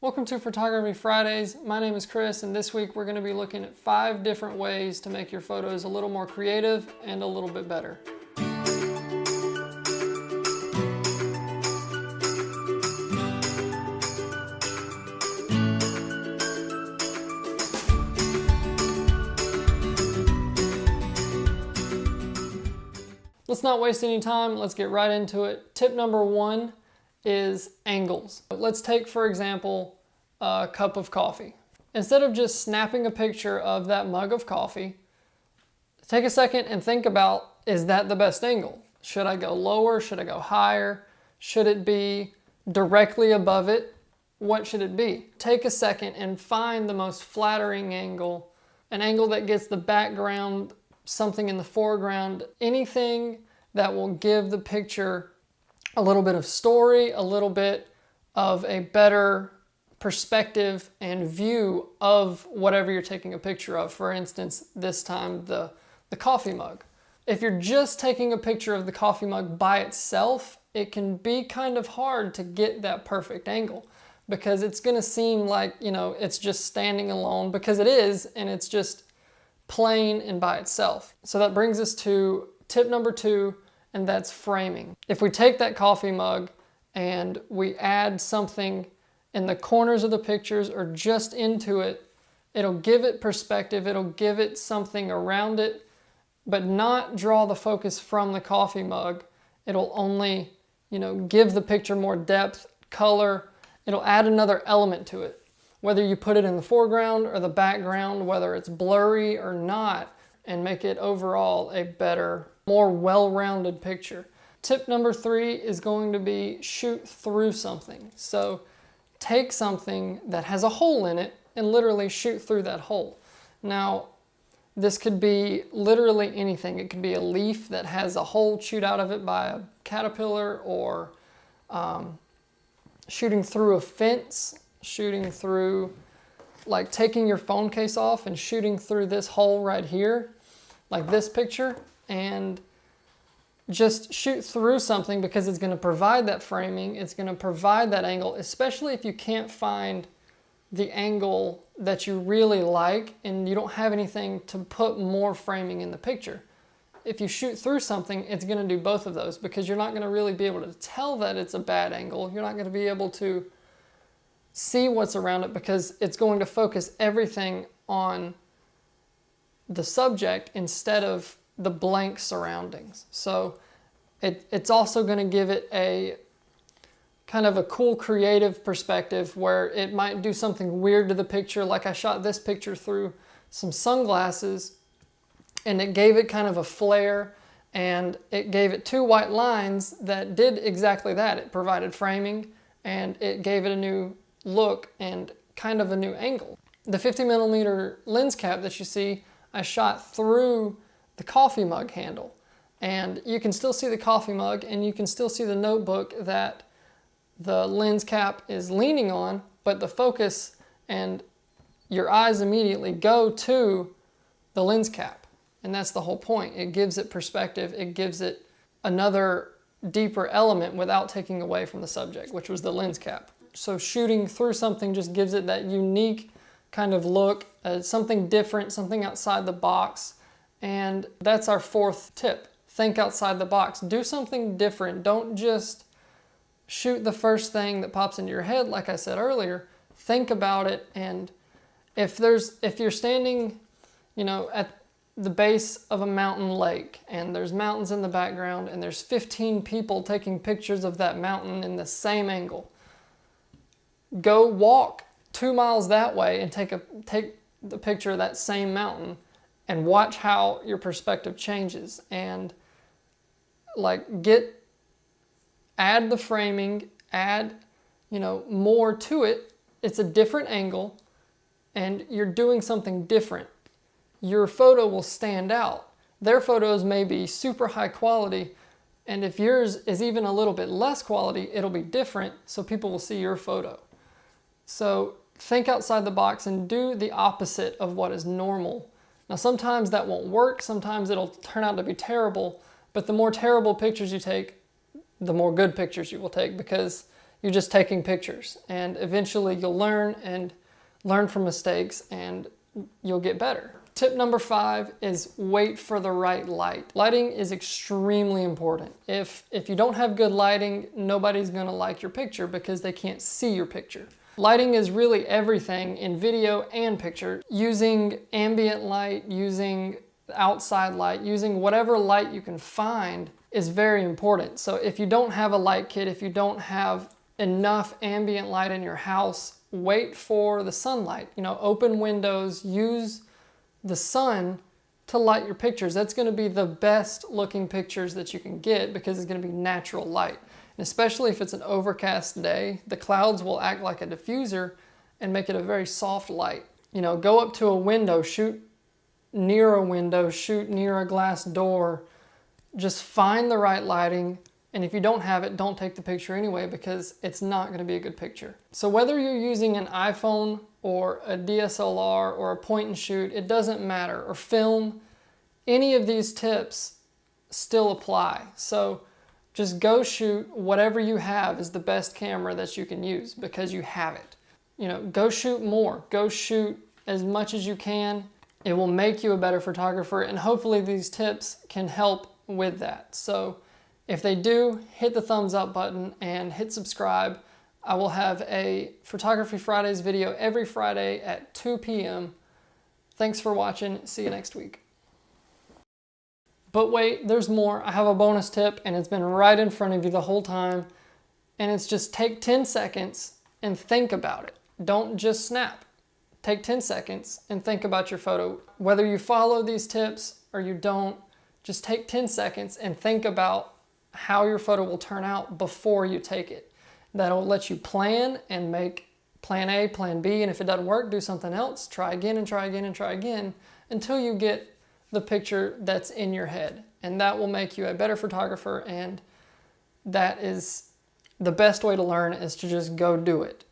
Welcome to Photography Fridays. My name is Chris, and this week we're going to be looking at 5 different ways to make your photos a little more creative and a little bit better. Let's not waste any time. Let's get right into it. Tip number 1 is angles. Let's take, for example, a cup of coffee. Instead of just snapping a picture of that mug of coffee, take a second and think about, is that the best angle? Should I go lower? Should I go higher? Should it be directly above it? What should it be? Take a second and find the most flattering angle, an angle that gets the background, something in the foreground, anything that will give the picture a little bit of story, a little bit of a better perspective and view of whatever you're taking a picture of. For instance, this time the coffee mug. If you're just taking a picture of the coffee mug by itself, it can be kind of hard to get that perfect angle because it's going to seem like, it's just standing alone, because it is, and it's just plain and by itself. So that brings us to tip number 2, and that's framing. If we take that coffee mug and we add something in the corners of the pictures or just into it, it'll give it perspective, it'll give it something around it, but not draw the focus from the coffee mug. It'll only, give the picture more depth, color. It'll add another element to it. Whether you put it in the foreground or the background, whether it's blurry or not, and make it overall a better, more well-rounded picture. Tip number 3 is going to be shoot through something. So take something that has a hole in it and literally shoot through that hole. Now, this could be literally anything. It could be a leaf that has a hole chewed out of it by a caterpillar, or shooting through a fence, shooting through, like taking your phone case off and shooting through this hole right here, like this picture, and just shoot through something because it's going to provide that framing, it's going to provide that angle, especially if you can't find the angle that you really like and you don't have anything to put more framing in the picture. If you shoot through something, it's going to do both of those, because you're not going to really be able to tell that it's a bad angle. You're not going to be able to see what's around it because it's going to focus everything on the subject instead of the blank surroundings. So it's also going to give it a kind of a cool creative perspective where it might do something weird to the picture. Like I shot this picture through some sunglasses and it gave it kind of a flare, and it gave it 2 white lines that did exactly that. It provided framing and it gave it a new look and kind of a new angle. The 50mm lens cap that you see, I shot through the coffee mug handle, and you can still see the coffee mug and you can still see the notebook that the lens cap is leaning on, but the focus and your eyes immediately go to the lens cap, and that's the whole point. It gives it perspective, it gives it another deeper element without taking away from the subject, which was the lens cap. So shooting through something just gives it that unique kind of look, something different, something outside the box. And that's our 4th tip. Think outside the box. Do something different. Don't just shoot the first thing that pops into your head. Like I said earlier, think about it. And if you're standing, at the base of a mountain lake and there's mountains in the background and there's 15 people taking pictures of that mountain in the same angle, go walk 2 miles that way and take the picture of that same mountain and watch how your perspective changes, and add the framing, add, more to it. It's a different angle and you're doing something different. Your photo will stand out. Their photos may be super high quality, and if yours is even a little bit less quality, it'll be different, so people will see your photo. So think outside the box and do the opposite of what is normal. Now sometimes that won't work, sometimes it'll turn out to be terrible, but the more terrible pictures you take, the more good pictures you will take, because You're just taking pictures, and eventually you'll learn and learn from mistakes, and you'll get better. Tip number 5 is wait for the right light. Lighting is extremely important. If you don't have good lighting, nobody's gonna like your picture because they can't see your picture. Lighting is really everything in video and picture. Using ambient light, using outside light, using whatever light you can find is very important. So if you don't have a light kit, if you don't have enough ambient light in your house, wait for the sunlight. You know, open windows, use the sun to light your pictures. That's going to be the best looking pictures that you can get because it's going to be natural light. And especially if it's an overcast day, the clouds will act like a diffuser and make it a very soft light. You know, go up to a window, shoot near a window, shoot near a glass door. Just find the right lighting, and if you don't have it, don't take the picture anyway because it's not going to be a good picture. So whether you're using an iPhone or a DSLR or a point and shoot, it doesn't matter, or film, any of these tips still apply. So just go shoot. Whatever you have is the best camera that you can use because you have it. You know, go shoot more. Go shoot as much as you can. It will make you a better photographer, and hopefully these tips can help with that. So if they do, hit the thumbs up button and hit subscribe. I will have a Photography Fridays video every Friday at 2 p.m. Thanks for watching. See you next week. But wait, there's more. I have a bonus tip, and it's been right in front of you the whole time. And it's just take 10 seconds and think about it. Don't just snap. Take 10 seconds and think about your photo. Whether you follow these tips or you don't, just take 10 seconds and think about how your photo will turn out before you take it. That'll let you plan and make plan A, plan B, and if it doesn't work, do something else. Try again and try again and try again until you get the picture that's in your head. And that will make you a better photographer, and that is the best way to learn, is to just go do it.